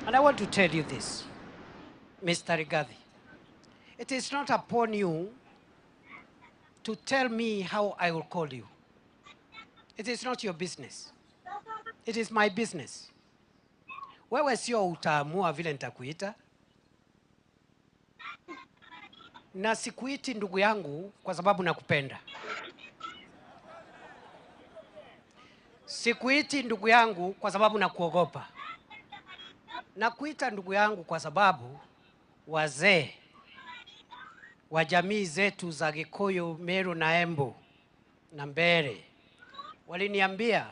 And I want to tell you this, Mr. Rigathi. It is not upon you to tell me how I will call you. It is not your business. It is my business. Wewe sio utaamua vile nitakuita. Na sikuiti ndugu yangu kwa sababu nakupenda. Sikuiti ndugu yangu kwa sababu nakuogopa. Nakuita ndugu yangu kwa sababu wazee wa jamii zetu za Gikuyu, Meru na Embu na Mbere waliniambia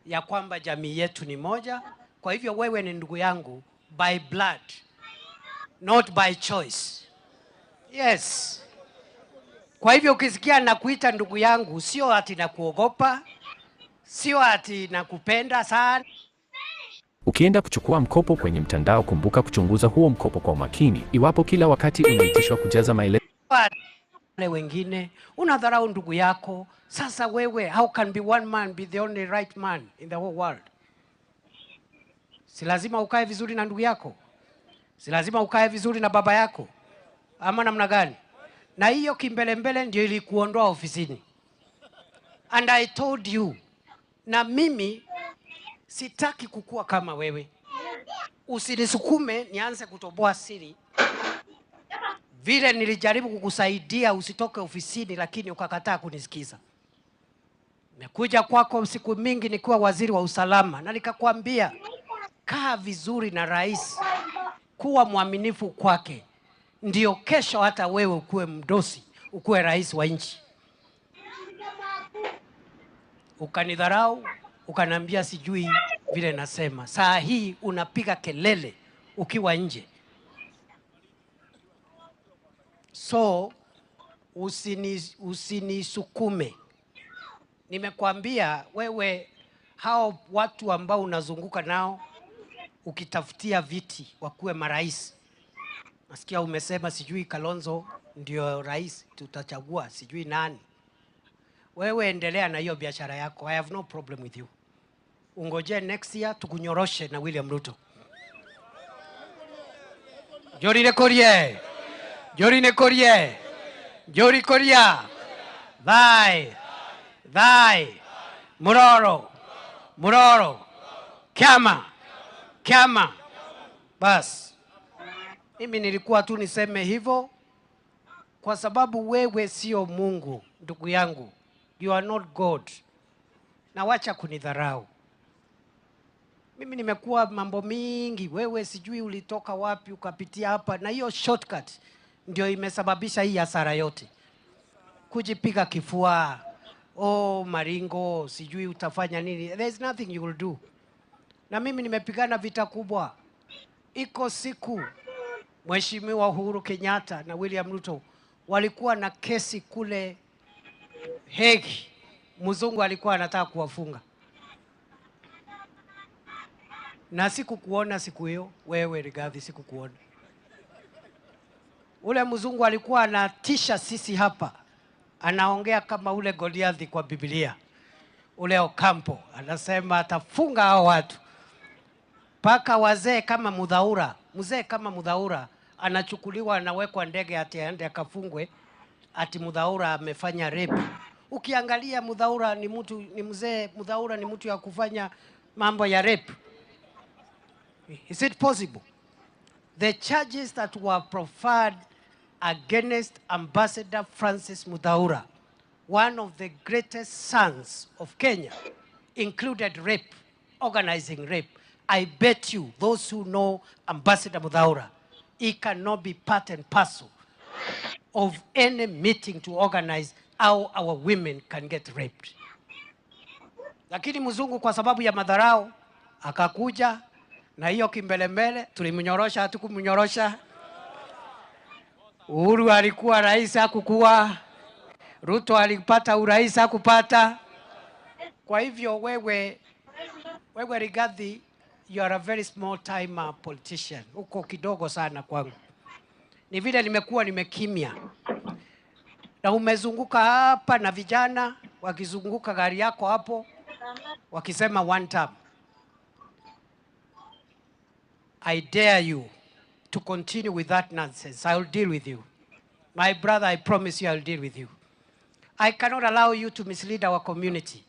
ya kwamba jamii yetu ni moja. Kwa hivyo wewe ni ndugu yangu by blood, not by choice. Yes. Kwa hivyo ukisikia nakuita ndugu yangu, sio ati nakuogopa, sio ati nakupenda sana. Ukienda kuchukua mkopo kwenye mtandao, kumbuka kuchunguza huo mkopo kwa umakini. Iwapo kila wakati unaitishwa kujaza maelezo wale wengine, unadharau ndugu yako. Sasa wewe, how can be one man be the only right man in the whole world? Si lazima ukae vizuri na ndugu yako? Si lazima ukae vizuri na baba yako? Ama namna gani? Na hiyo kimbelembele ndio ilikuondoa ofisini. And I told you, na mimi sitaki kukua kama wewe. Usinisukume nianze kutoboa siri. Vile nilijaribu kukusaidia usitoke ofisini, lakini ukakataa kunisikiza. Nimekuja kwako siku mingi nikiwa waziri wa usalama na nikakwambia kaa vizuri na rais, kuwa mwaminifu kwake, ndio kesho hata wewe ukue mdosi, ukue rais wa nchi. Ukanidharau, ukaniambia sijui vile nasema. Saa hii unapiga kelele ukiwa nje. So usinisukume. Nimekwambia wewe, hao watu ambao unazunguka nao ukitafutia viti wakuwe marais. Nasikia umesema sijui Kalonzo ndio rais tutachagua, sijui nani. Wewe endelea na hiyo biashara yako. I have no problem with you. Ungoje next year tukunyoroshe na William Ruto. Jorine Korie. Jorine Korie. Jori Koria. Thai. Muroro. Kiama. Bas. Mimi nilikuwa tu niseme hivyo kwa sababu wewe sio Mungu, ndugu yangu. You are not God. Na wacha kunidharau. Mimi nimekuwa mambo mingi, wewe sijui ulitoka wapi ukapitia hapa, na hiyo shortcut ndio imesababisha hii hasara yote. Kujipiga kifua, maringo, sijui utafanya nini. There is nothing you will do. Na mimi nimepigana vita kubwa. Iko siku Mheshimiwa Uhuru Kenyatta na William Ruto walikuwa na kesi kule Hague. Mzungu alikuwa anataka kuwafunga. Na sikukuona siku hiyo, wewe Rigathi, sikukuona. Ule mzungu alikuwa anatisha sisi hapa. Anaongea kama ule Goliathi kwa Biblia. Ule Ocampo anasema atafunga hao watu. Paka wazee kama Mudhaura, mzee kama Mudhaura anachukuliwa, anawekwa ndege ati aende akafungwe ati Mudhaura amefanya rape. Ukiangalia Mudhaura ni mtu, ni mzee. Mudhaura ni mtu ya kufanya mambo ya rape. Is it possible? The charges that were proffered against Ambassador Francis Mudhaura, one of the greatest sons of Kenya, included rape, organizing rape. I bet you, those who know Ambassador Mudhaura, he cannot be part and parcel of any meeting to organize how our women can get raped. Lakini mzungu kwa sababu ya madharau akakuja na hiyo kimbelembele, tulimnyorosha, hatukumnyorosha. Uhuru alikuwa rais, hakukuwa. Ruto alipata urais, hakupata. Kwa hivyo wewe Rigathi, you are a very small time politician. Uko kidogo sana kwangu. Ni vile nimekuwa nimekimya. Na umezunguka hapa na vijana wakizunguka gari yako hapo wakisema one term. I dare you to continue with that nonsense. I will deal with you. My brother, I promise you I will deal with you. I cannot allow you to mislead our community.